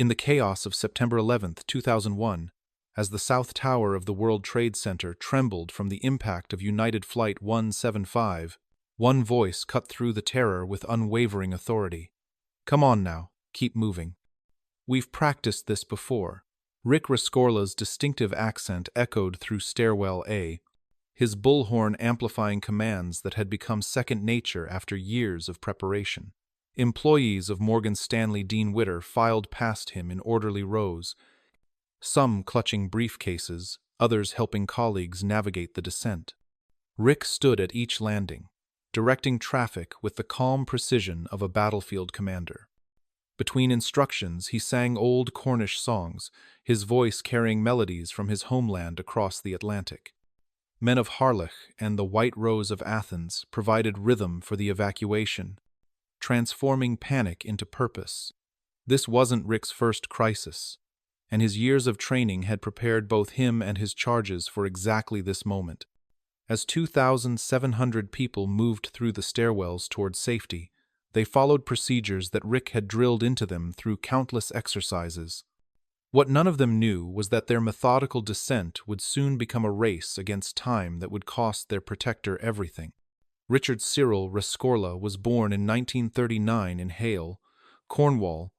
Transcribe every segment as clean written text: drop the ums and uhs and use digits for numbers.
In the chaos of September 11, 2001, as the South Tower of the World Trade Center trembled from the impact of United Flight 175, one voice cut through the terror with unwavering authority. "Come on now, keep moving. We've practiced this before." Rick Rescorla's distinctive accent echoed through Stairwell A, his bullhorn amplifying commands that had become second nature after years of preparation. Employees of Morgan Stanley Dean Witter filed past him in orderly rows, some clutching briefcases, others helping colleagues navigate the descent. Rick stood at each landing, directing traffic with the calm precision of a battlefield commander. Between instructions, he sang old Cornish songs, his voice carrying melodies from his homeland across the Atlantic. Men of Hayle and the White Rose of Athens provided rhythm for the evacuation, transforming panic into purpose. This wasn't Rick's first crisis, and his years of training had prepared both him and his charges for exactly this moment. As 2,700 people moved through the stairwells toward safety, they followed procedures that Rick had drilled into them through countless exercises. What none of them knew was that their methodical descent would soon become a race against time that would cost their protector everything. Richard Cyril Rescorla was born in 1939 in Hayle, Cornwall,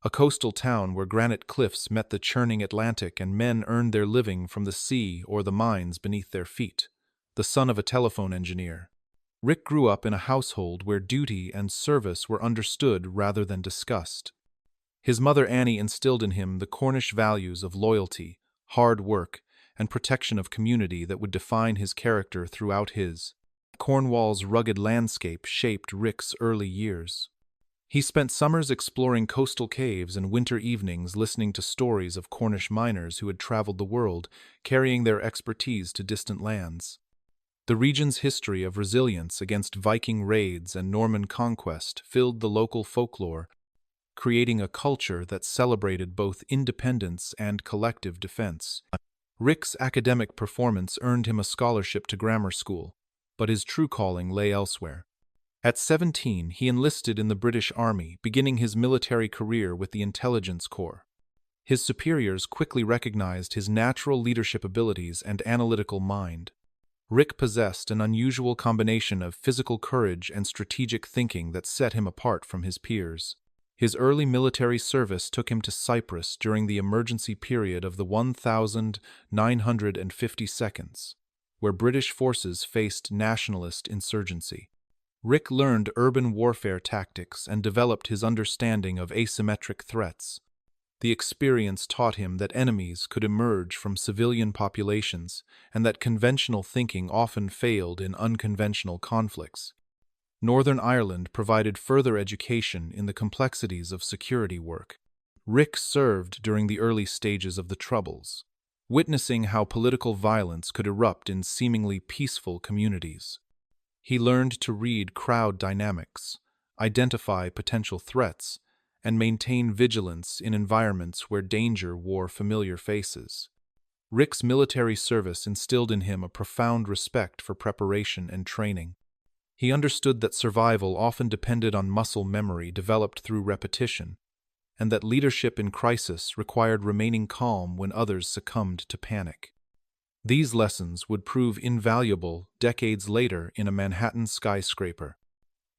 a coastal town where granite cliffs met the churning Atlantic and men earned their living from the sea or the mines beneath their feet. The son of a telephone engineer, Rick grew up in a household where duty and service were understood rather than discussed. His mother Annie instilled in him the Cornish values of loyalty, hard work, and protection of community that would define his character throughout his. Cornwall's rugged landscape shaped Rick's early years. He spent summers exploring coastal caves and winter evenings listening to stories of Cornish miners who had traveled the world, carrying their expertise to distant lands. The region's history of resilience against Viking raids and Norman conquest filled the local folklore, creating a culture that celebrated both independence and collective defense. Rick's academic performance earned him a scholarship to grammar school, but his true calling lay elsewhere. At 17, he enlisted in the British Army, beginning his military career with the Intelligence Corps. His superiors quickly recognized his natural leadership abilities and analytical mind. Rick possessed an unusual combination of physical courage and strategic thinking that set him apart from his peers. His early military service took him to Cyprus during the emergency period of the 1950 seconds, where British forces faced nationalist insurgency. Rick learned urban warfare tactics and developed his understanding of asymmetric threats. The experience taught him that enemies could emerge from civilian populations and that conventional thinking often failed in unconventional conflicts. Northern Ireland provided further education in the complexities of security work. Rick served during the early stages of the Troubles, witnessing how political violence could erupt in seemingly peaceful communities. He learned to read crowd dynamics, identify potential threats, and maintain vigilance in environments where danger wore familiar faces. Rick's military service instilled in him a profound respect for preparation and training. He understood that survival often depended on muscle memory developed through repetition, and that leadership in crisis required remaining calm when others succumbed to panic. These lessons would prove invaluable decades later in a Manhattan skyscraper.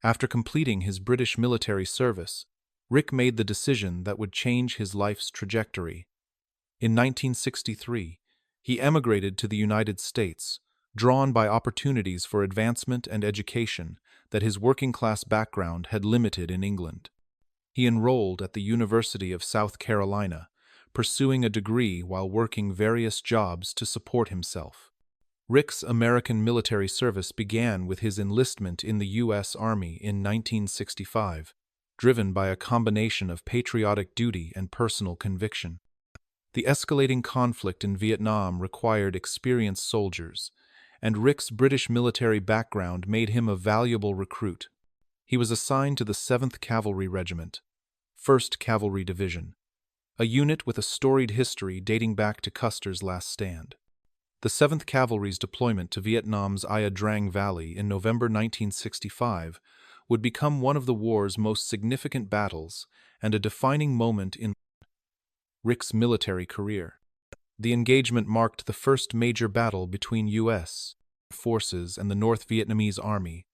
After completing his British military service, Rick made the decision that would change his life's trajectory. In 1963, he emigrated to the United States, drawn by opportunities for advancement and education that his working-class background had limited in England. He enrolled at the University of South Carolina, pursuing a degree while working various jobs to support himself. Rick's American military service began with his enlistment in the U.S. Army in 1965. Driven by a combination of patriotic duty and personal conviction. The escalating conflict in Vietnam required experienced soldiers, and Rick's British military background made him a valuable recruit. He was assigned to the 7th Cavalry Regiment, 1st Cavalry Division, a unit with a storied history dating back to Custer's last stand. The 7th Cavalry's deployment to Vietnam's Ia Drang Valley in November 1965 would become one of the war's most significant battles and a defining moment in Rick's military career. The engagement marked the first major battle between U.S. forces and the North Vietnamese Army,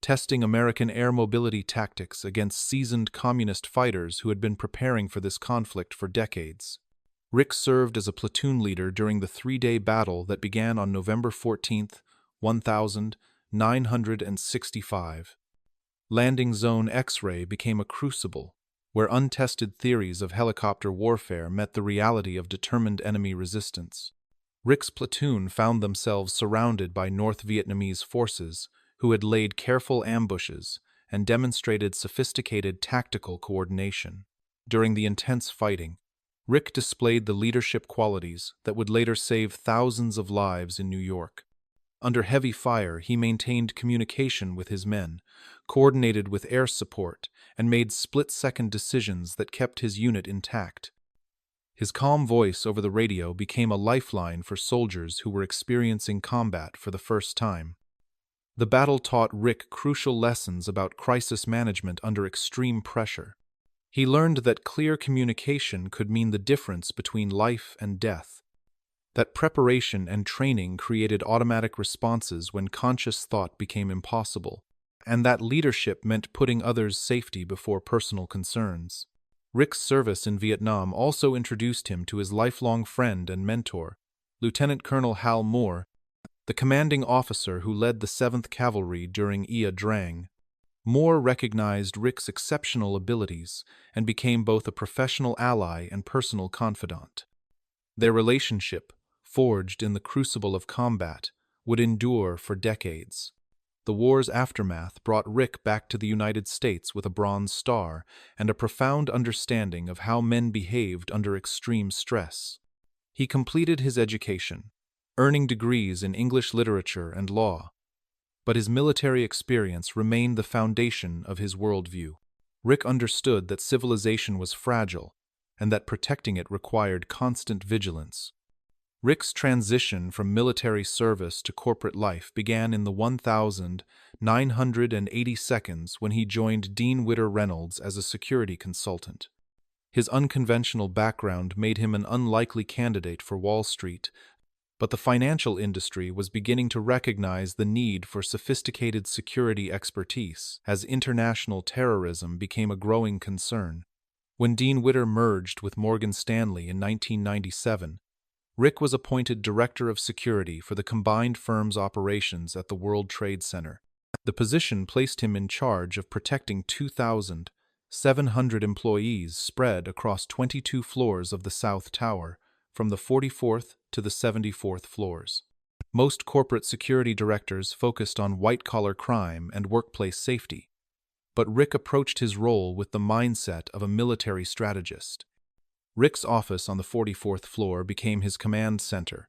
testing American air mobility tactics against seasoned communist fighters who had been preparing for this conflict for decades. Rick served as a platoon leader during the three-day battle that began on November 14, 1965. Landing Zone X-ray became a crucible, where untested theories of helicopter warfare met the reality of determined enemy resistance. Rick's platoon found themselves surrounded by North Vietnamese forces who had laid careful ambushes and demonstrated sophisticated tactical coordination. During the intense fighting, Rick displayed the leadership qualities that would later save thousands of lives in New York. Under heavy fire, he maintained communication with his men, coordinated with air support, and made split-second decisions that kept his unit intact. His calm voice over the radio became a lifeline for soldiers who were experiencing combat for the first time. The battle taught Rick crucial lessons about crisis management under extreme pressure. He learned that clear communication could mean the difference between life and death, that preparation and training created automatic responses when conscious thought became impossible, and that leadership meant putting others' safety before personal concerns. Rick's service in Vietnam also introduced him to his lifelong friend and mentor, Lieutenant Colonel Hal Moore, the commanding officer who led the 7th Cavalry during Ia Drang. Moore recognized Rick's exceptional abilities and became both a professional ally and personal confidant. Their relationship, forged in the crucible of combat, would endure for decades. The war's aftermath brought Rick back to the United States with a Bronze Star and a profound understanding of how men behaved under extreme stress. He completed his education, earning degrees in English literature and law, but his military experience remained the foundation of his worldview. Rick understood that civilization was fragile and that protecting it required constant vigilance. Rick's transition from military service to corporate life began in the 1980 seconds when he joined Dean Witter Reynolds as a security consultant. His unconventional background made him an unlikely candidate for Wall Street, but the financial industry was beginning to recognize the need for sophisticated security expertise as international terrorism became a growing concern. When Dean Witter merged with Morgan Stanley in 1997, Rick was appointed Director of Security for the combined firm's operations at the World Trade Center. The position placed him in charge of protecting 2,700 employees spread across 22 floors of the South Tower, from the 44th to the 74th floors. Most corporate security directors focused on white-collar crime and workplace safety, but Rick approached his role with the mindset of a military strategist. Rick's office on the 44th floor became his command center,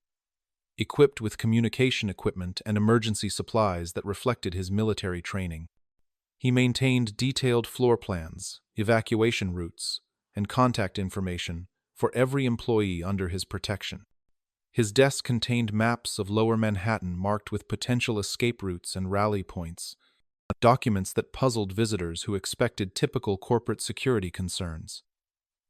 equipped with communication equipment and emergency supplies that reflected his military training. He maintained detailed floor plans, evacuation routes, and contact information for every employee under his protection. His desk contained maps of Lower Manhattan marked with potential escape routes and rally points, documents that puzzled visitors who expected typical corporate security concerns.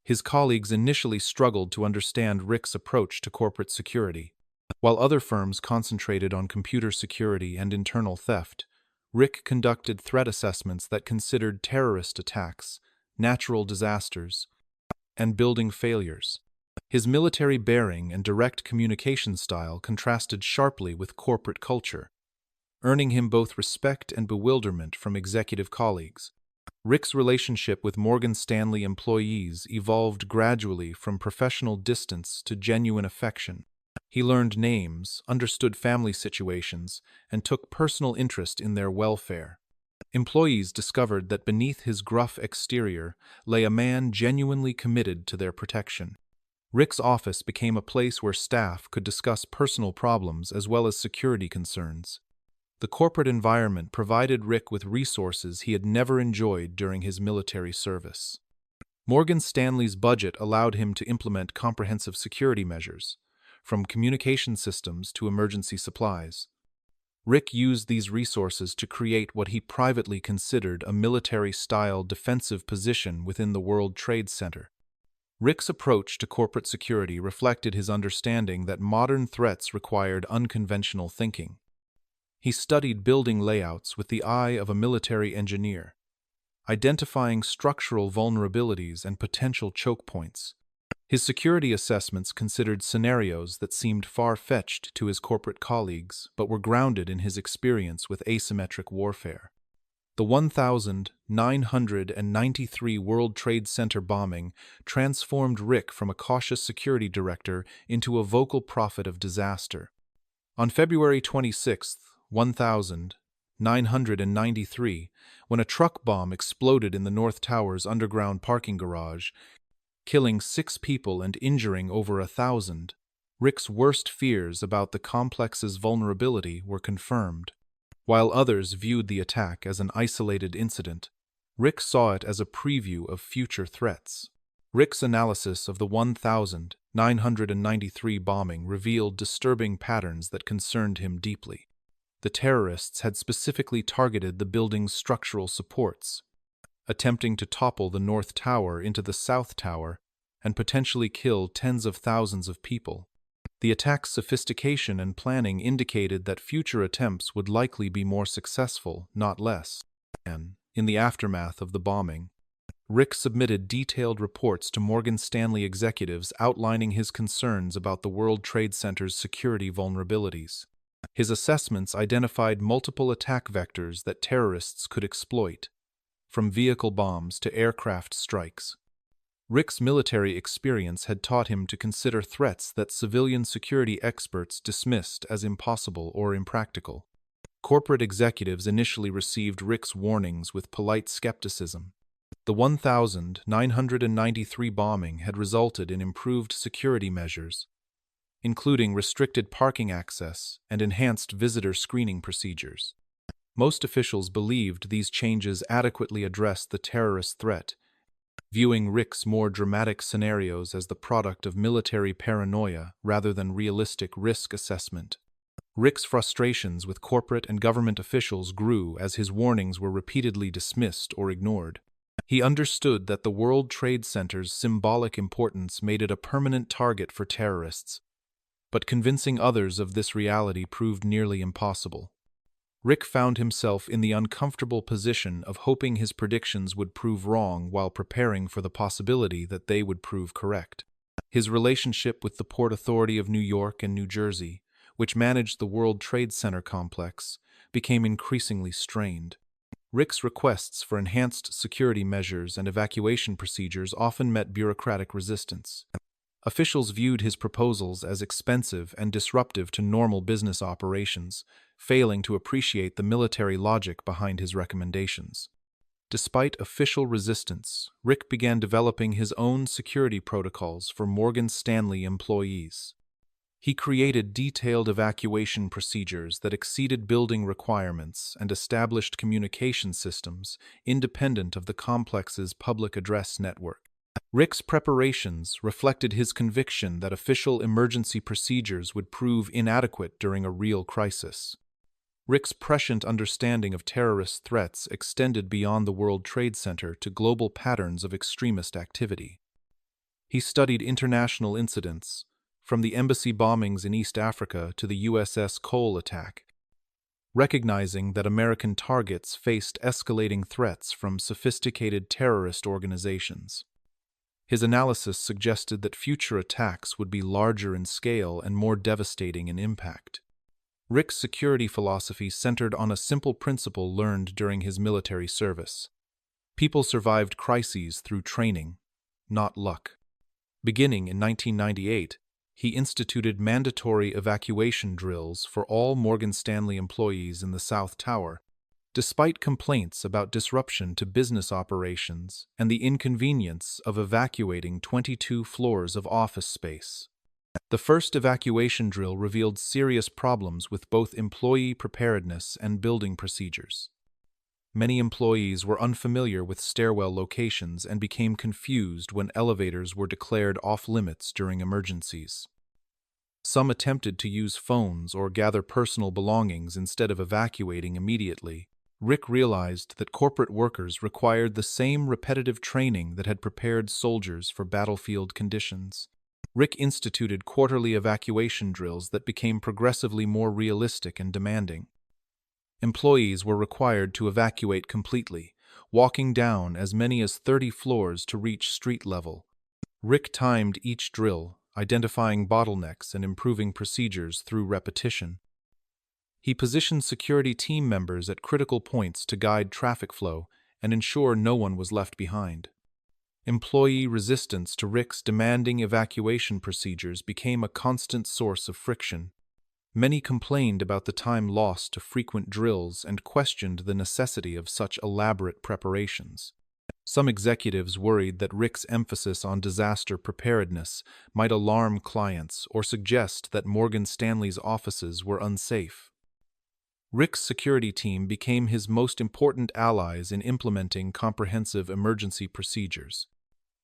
His colleagues initially struggled to understand Rick's approach to corporate security. While other firms concentrated on computer security and internal theft, Rick conducted threat assessments that considered terrorist attacks, natural disasters, and building failures. His military bearing and direct communication style contrasted sharply with corporate culture, earning him both respect and bewilderment from executive colleagues. Rick's relationship with Morgan Stanley employees evolved gradually from professional distance to genuine affection. He learned names, understood family situations, and took personal interest in their welfare. Employees discovered that beneath his gruff exterior lay a man genuinely committed to their protection. Rick's office became a place where staff could discuss personal problems as well as security concerns. The corporate environment provided Rick with resources he had never enjoyed during his military service. Morgan Stanley's budget allowed him to implement comprehensive security measures, from communication systems to emergency supplies. Rick used these resources to create what he privately considered a military-style defensive position within the World Trade Center. Rick's approach to corporate security reflected his understanding that modern threats required unconventional thinking. He studied building layouts with the eye of a military engineer, identifying structural vulnerabilities and potential choke points. His security assessments considered scenarios that seemed far-fetched to his corporate colleagues but were grounded in his experience with asymmetric warfare. The 1993 World Trade Center bombing transformed Rick from a cautious security director into a vocal prophet of disaster. On February 26, 1993, when a truck bomb exploded in the North Tower's underground parking garage, killing 6 people and injuring over 1,000, Rick's worst fears about the complex's vulnerability were confirmed. While others viewed the attack as an isolated incident, Rick saw it as a preview of future threats. Rick's analysis of the 1993 bombing revealed disturbing patterns that concerned him deeply. The terrorists had specifically targeted the building's structural supports, attempting to topple the North Tower into the South Tower and potentially kill tens of thousands of people. The attack's sophistication and planning indicated that future attempts would likely be more successful, not less. In the aftermath of the bombing, Rick submitted detailed reports to Morgan Stanley executives outlining his concerns about the World Trade Center's security vulnerabilities. His assessments identified multiple attack vectors that terrorists could exploit, from vehicle bombs to aircraft strikes. Rick's military experience had taught him to consider threats that civilian security experts dismissed as impossible or impractical. Corporate executives initially received Rick's warnings with polite skepticism. The 1993 bombing had resulted in improved security measures, including restricted parking access and enhanced visitor screening procedures. Most officials believed these changes adequately addressed the terrorist threat, viewing Rick's more dramatic scenarios as the product of military paranoia rather than realistic risk assessment. Rick's frustrations with corporate and government officials grew as his warnings were repeatedly dismissed or ignored. He understood that the World Trade Center's symbolic importance made it a permanent target for terrorists, but convincing others of this reality proved nearly impossible. Rick found himself in the uncomfortable position of hoping his predictions would prove wrong while preparing for the possibility that they would prove correct. His relationship with the Port Authority of New York and New Jersey, which managed the World Trade Center complex, became increasingly strained. Rick's requests for enhanced security measures and evacuation procedures often met bureaucratic resistance. Officials viewed his proposals as expensive and disruptive to normal business operations, failing to appreciate the military logic behind his recommendations. Despite official resistance, Rick began developing his own security protocols for Morgan Stanley employees. He created detailed evacuation procedures that exceeded building requirements and established communication systems independent of the complex's public address network. Rick's preparations reflected his conviction that official emergency procedures would prove inadequate during a real crisis. Rick's prescient understanding of terrorist threats extended beyond the World Trade Center to global patterns of extremist activity. He studied international incidents, from the embassy bombings in East Africa to the USS Cole attack, recognizing that American targets faced escalating threats from sophisticated terrorist organizations. His analysis suggested that future attacks would be larger in scale and more devastating in impact. Rick's security philosophy centered on a simple principle learned during his military service. People survived crises through training, not luck. Beginning in 1998, he instituted mandatory evacuation drills for all Morgan Stanley employees in the South Tower, despite complaints about disruption to business operations and the inconvenience of evacuating 22 floors of office space. The first evacuation drill revealed serious problems with both employee preparedness and building procedures. Many employees were unfamiliar with stairwell locations and became confused when elevators were declared off-limits during emergencies. Some attempted to use phones or gather personal belongings instead of evacuating immediately, Rick realized that corporate workers required the same repetitive training that had prepared soldiers for battlefield conditions. Rick instituted quarterly evacuation drills that became progressively more realistic and demanding. Employees were required to evacuate completely, walking down as many as 30 floors to reach street level. Rick timed each drill, identifying bottlenecks and improving procedures through repetition. He positioned security team members at critical points to guide traffic flow and ensure no one was left behind. Employee resistance to Rick's demanding evacuation procedures became a constant source of friction. Many complained about the time lost to frequent drills and questioned the necessity of such elaborate preparations. Some executives worried that Rick's emphasis on disaster preparedness might alarm clients or suggest that Morgan Stanley's offices were unsafe. Rick's security team became his most important allies in implementing comprehensive emergency procedures.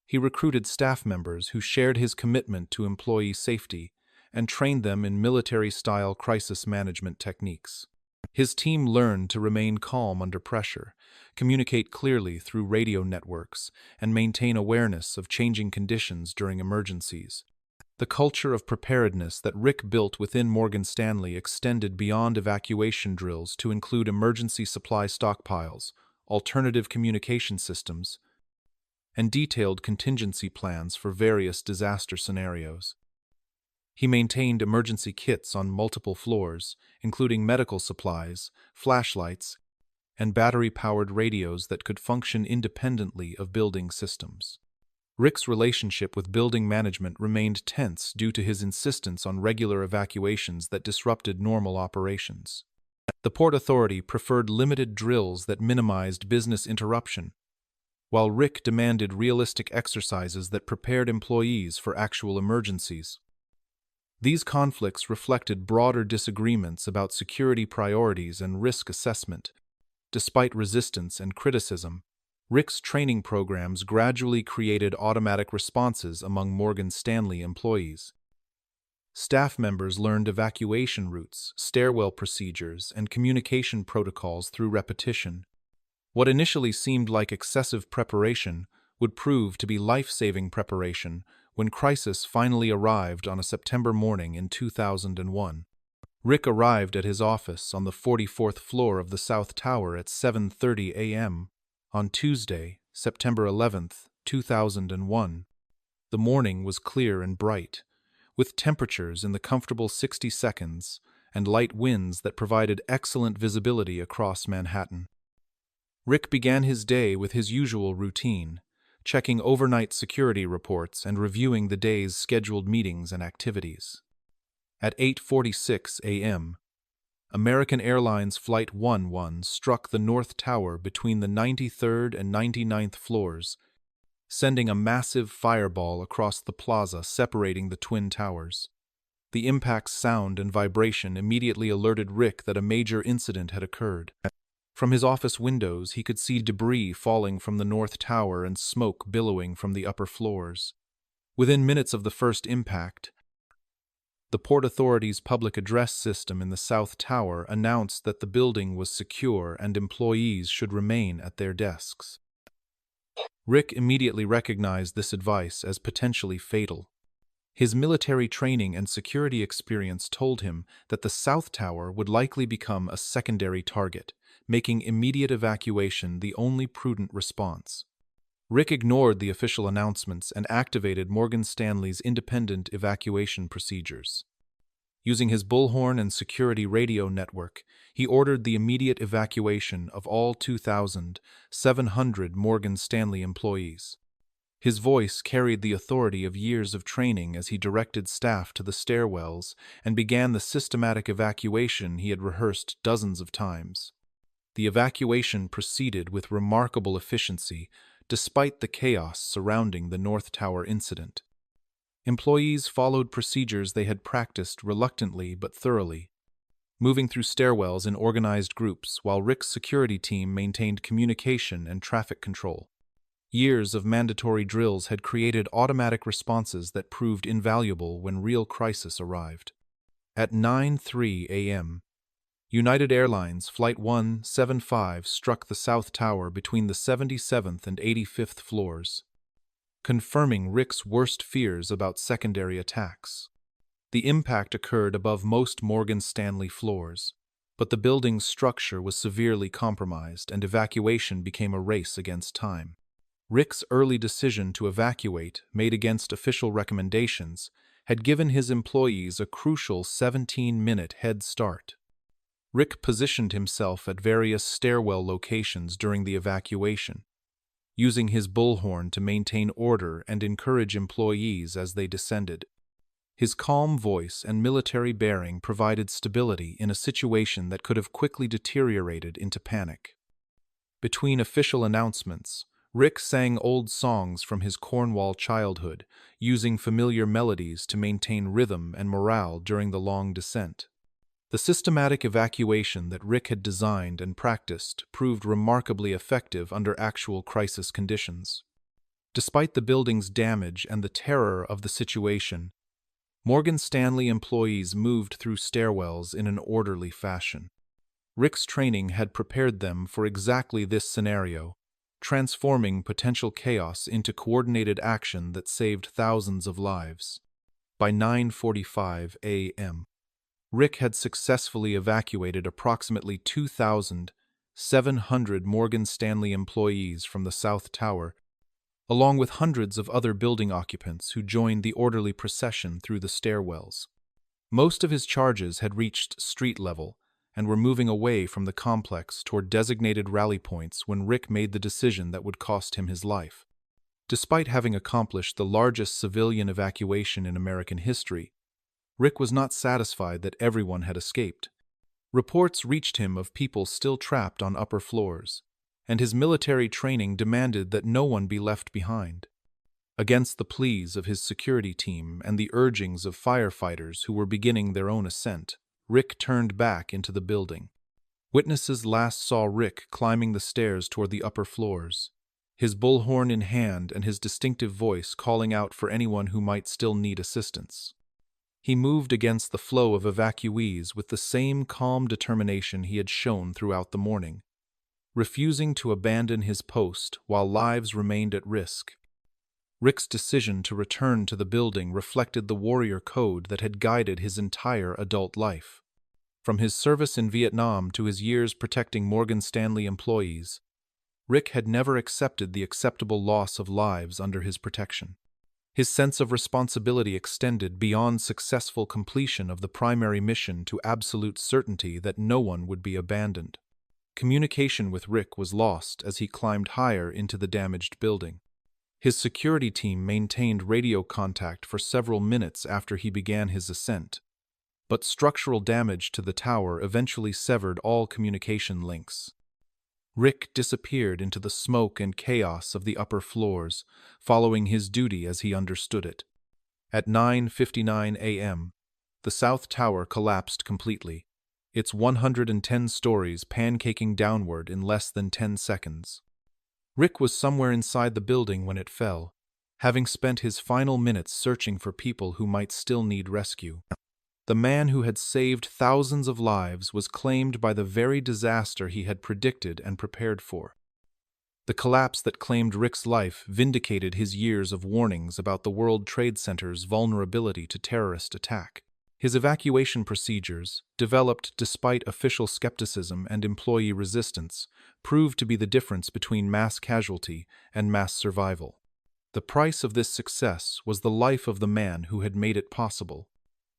He recruited staff members who shared his commitment to employee safety and trained them in military-style crisis management techniques. His team learned to remain calm under pressure, communicate clearly through radio networks, and maintain awareness of changing conditions during emergencies. The culture of preparedness that Rick built within Morgan Stanley extended beyond evacuation drills to include emergency supply stockpiles, alternative communication systems, and detailed contingency plans for various disaster scenarios. He maintained emergency kits on multiple floors, including medical supplies, flashlights, and battery-powered radios that could function independently of building systems. Rick's relationship with building management remained tense due to his insistence on regular evacuations that disrupted normal operations. The Port Authority preferred limited drills that minimized business interruption, while Rick demanded realistic exercises that prepared employees for actual emergencies. These conflicts reflected broader disagreements about security priorities and risk assessment. Despite resistance and criticism, Rick's training programs gradually created automatic responses among Morgan Stanley employees. Staff members learned evacuation routes, stairwell procedures, and communication protocols through repetition. What initially seemed like excessive preparation would prove to be life-saving preparation when crisis finally arrived on a September morning in 2001. Rick arrived at his office on the 44th floor of the South Tower at 7:30 a.m. on Tuesday, September 11, 2001. The morning was clear and bright, with temperatures in the comfortable 60 seconds and light winds that provided excellent visibility across Manhattan. Rick began his day with his usual routine, checking overnight security reports and reviewing the day's scheduled meetings and activities. At 8:46 a.m., American Airlines Flight 11 struck the North Tower between the 93rd and 99th floors, sending a massive fireball across the plaza separating the twin towers. The impact's sound and vibration immediately alerted Rick that a major incident had occurred. From his office windows, he could see debris falling from the North Tower and smoke billowing from the upper floors. Within minutes of the first impact, the Port Authority's public address system in the South Tower announced that the building was secure and employees should remain at their desks. Rick immediately recognized this advice as potentially fatal. His military training and security experience told him that the South Tower would likely become a secondary target, making immediate evacuation the only prudent response. Rick ignored the official announcements and activated Morgan Stanley's independent evacuation procedures. Using his bullhorn and security radio network, he ordered the immediate evacuation of all 2,700 Morgan Stanley employees. His voice carried the authority of years of training as he directed staff to the stairwells and began the systematic evacuation he had rehearsed dozens of times. The evacuation proceeded with remarkable efficiency, despite the chaos surrounding the North Tower incident. Employees followed procedures they had practiced reluctantly but thoroughly, moving through stairwells in organized groups while Rick's security team maintained communication and traffic control. Years of mandatory drills had created automatic responses that proved invaluable when real crisis arrived. At 9:03 a.m., United Airlines Flight 175 struck the South Tower between the 77th and 85th floors, confirming Rick's worst fears about secondary attacks. The impact occurred above most Morgan Stanley floors, but the building's structure was severely compromised and evacuation became a race against time. Rick's early decision to evacuate, made against official recommendations, had given his employees a crucial 17-minute head start. Rick positioned himself at various stairwell locations during the evacuation, using his bullhorn to maintain order and encourage employees as they descended. His calm voice and military bearing provided stability in a situation that could have quickly deteriorated into panic. Between official announcements, Rick sang old songs from his Cornwall childhood, using familiar melodies to maintain rhythm and morale during the long descent. The systematic evacuation that Rick had designed and practiced proved remarkably effective under actual crisis conditions. Despite the building's damage and the terror of the situation, Morgan Stanley employees moved through stairwells in an orderly fashion. Rick's training had prepared them for exactly this scenario, transforming potential chaos into coordinated action that saved thousands of lives. By 9:45 a.m., Rick had successfully evacuated approximately 2,700 Morgan Stanley employees from the South Tower, along with hundreds of other building occupants who joined the orderly procession through the stairwells. Most of his charges had reached street level and were moving away from the complex toward designated rally points when Rick made the decision that would cost him his life. Despite having accomplished the largest civilian evacuation in American history, Rick was not satisfied that everyone had escaped. Reports reached him of people still trapped on upper floors, and his military training demanded that no one be left behind. Against the pleas of his security team and the urgings of firefighters who were beginning their own ascent, Rick turned back into the building. Witnesses last saw Rick climbing the stairs toward the upper floors, his bullhorn in hand and his distinctive voice calling out for anyone who might still need assistance. He moved against the flow of evacuees with the same calm determination he had shown throughout the morning, refusing to abandon his post while lives remained at risk. Rick's decision to return to the building reflected the warrior code that had guided his entire adult life. From his service in Vietnam to his years protecting Morgan Stanley employees, Rick had never accepted the acceptable loss of lives under his protection. His sense of responsibility extended beyond successful completion of the primary mission to absolute certainty that no one would be abandoned. Communication with Rick was lost as he climbed higher into the damaged building. His security team maintained radio contact for several minutes after he began his ascent, but structural damage to the tower eventually severed all communication links. Rick disappeared into the smoke and chaos of the upper floors, following his duty as he understood it. At 9:59 a.m., the South Tower collapsed completely, its 110 stories pancaking downward in less than 10 seconds. Rick was somewhere inside the building when it fell, having spent his final minutes searching for people who might still need rescue. The man who had saved thousands of lives was claimed by the very disaster he had predicted and prepared for. The collapse that claimed Rick's life vindicated his years of warnings about the World Trade Center's vulnerability to terrorist attack. His evacuation procedures, developed despite official skepticism and employee resistance, proved to be the difference between mass casualty and mass survival. The price of this success was the life of the man who had made it possible.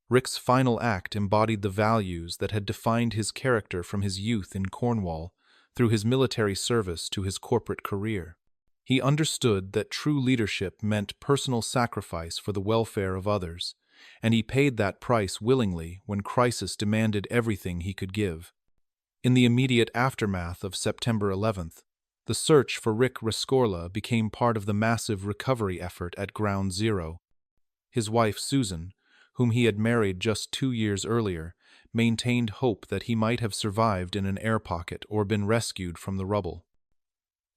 Rick's final act embodied the values that had defined his character from his youth in Cornwall through his military service to his corporate career. He understood that true leadership meant personal sacrifice for the welfare of others, and he paid that price willingly when crisis demanded everything he could give. In the immediate aftermath of September 11th, the search for Rick Rescorla became part of the massive recovery effort at Ground Zero. His wife, Susan, whom he had married just 2 years earlier, maintained hope that he might have survived in an air pocket or been rescued from the rubble.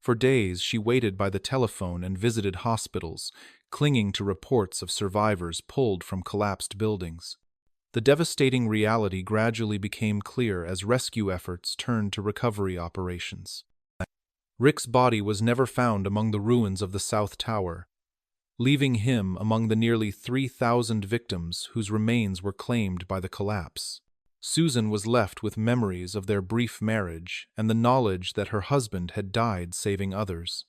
For days she waited by the telephone and visited hospitals, clinging to reports of survivors pulled from collapsed buildings. The devastating reality gradually became clear as rescue efforts turned to recovery operations. Rick's body was never found among the ruins of the South Tower, leaving him among the nearly 3,000 victims whose remains were claimed by the collapse. Susan was left with memories of their brief marriage and the knowledge that her husband had died saving others.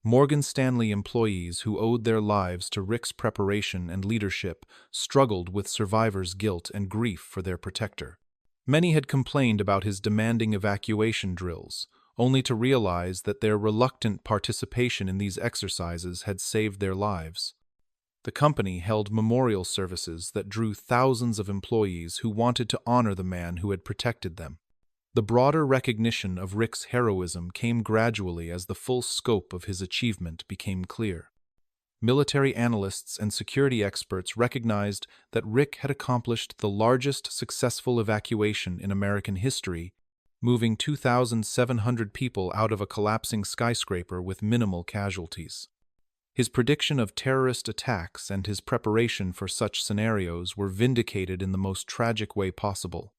Morgan Stanley employees who owed their lives to Rick's preparation and leadership struggled with survivors' guilt and grief for their protector. Many had complained about his demanding evacuation drills, only to realize that their reluctant participation in these exercises had saved their lives. The company held memorial services that drew thousands of employees who wanted to honor the man who had protected them. The broader recognition of Rick's heroism came gradually as the full scope of his achievement became clear. Military analysts and security experts recognized that Rick had accomplished the largest successful evacuation in American history, moving 2,700 people out of a collapsing skyscraper with minimal casualties. His prediction of terrorist attacks and his preparation for such scenarios were vindicated in the most tragic way possible.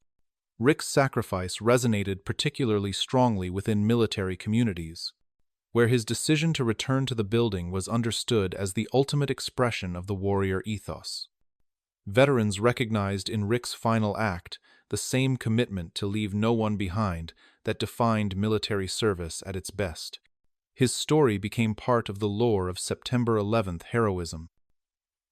Rick's sacrifice resonated particularly strongly within military communities, where his decision to return to the building was understood as the ultimate expression of the warrior ethos. Veterans recognized in Rick's final act the same commitment to leave no one behind that defined military service at its best. His story became part of the lore of September 11th heroism.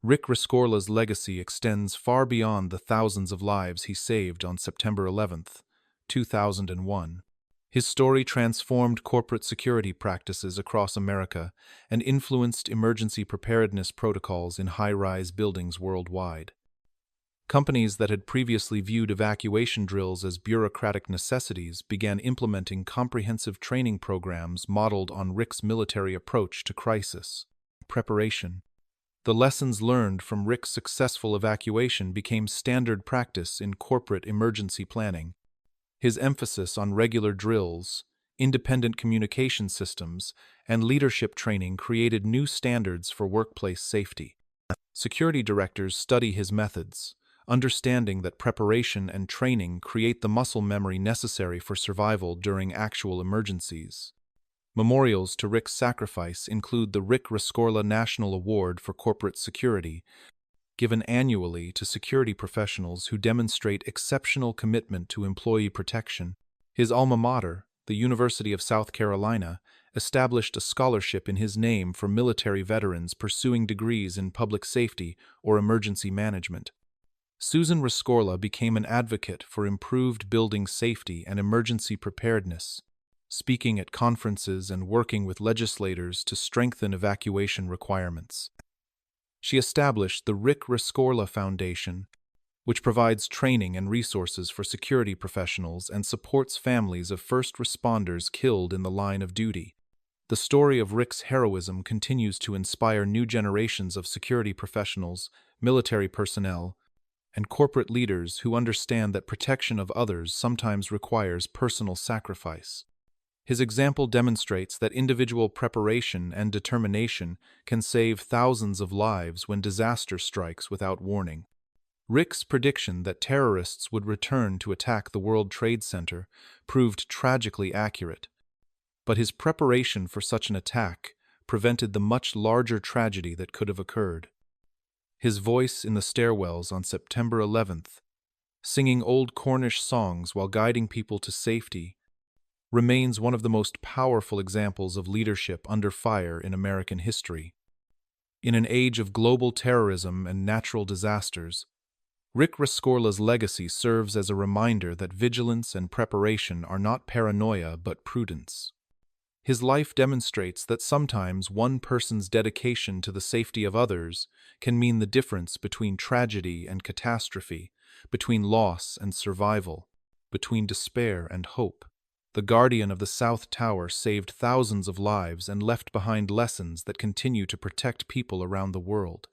Rick Rescorla's legacy extends far beyond the thousands of lives he saved on September 11th, 2001. His story transformed corporate security practices across America and influenced emergency preparedness protocols in high-rise buildings worldwide. Companies that had previously viewed evacuation drills as bureaucratic necessities began implementing comprehensive training programs modeled on Rick's military approach to crisis preparation. The lessons learned from Rick's successful evacuation became standard practice in corporate emergency planning. His emphasis on regular drills, independent communication systems, and leadership training created new standards for workplace safety. Security directors study his methods, understanding that preparation and training create the muscle memory necessary for survival during actual emergencies. Memorials to Rick's sacrifice include the Rick Rescorla National Award for Corporate Security, given annually to security professionals who demonstrate exceptional commitment to employee protection. His alma mater, the University of South Carolina, established a scholarship in his name for military veterans pursuing degrees in public safety or emergency management. Susan Rescorla became an advocate for improved building safety and emergency preparedness, speaking at conferences and working with legislators to strengthen evacuation requirements. She established the Rick Rescorla Foundation, which provides training and resources for security professionals and supports families of first responders killed in the line of duty. The story of Rick's heroism continues to inspire new generations of security professionals, military personnel, and corporate leaders who understand that protection of others sometimes requires personal sacrifice. His example demonstrates that individual preparation and determination can save thousands of lives when disaster strikes without warning. Rick's prediction that terrorists would return to attack the World Trade Center proved tragically accurate, but his preparation for such an attack prevented the much larger tragedy that could have occurred. His voice in the stairwells on September 11th, singing old Cornish songs while guiding people to safety, remains one of the most powerful examples of leadership under fire in American history. In an age of global terrorism and natural disasters, Rick Rescorla's legacy serves as a reminder that vigilance and preparation are not paranoia but prudence. His life demonstrates that sometimes one person's dedication to the safety of others can mean the difference between tragedy and catastrophe, between loss and survival, between despair and hope. The guardian of the South Tower saved thousands of lives and left behind lessons that continue to protect people around the world.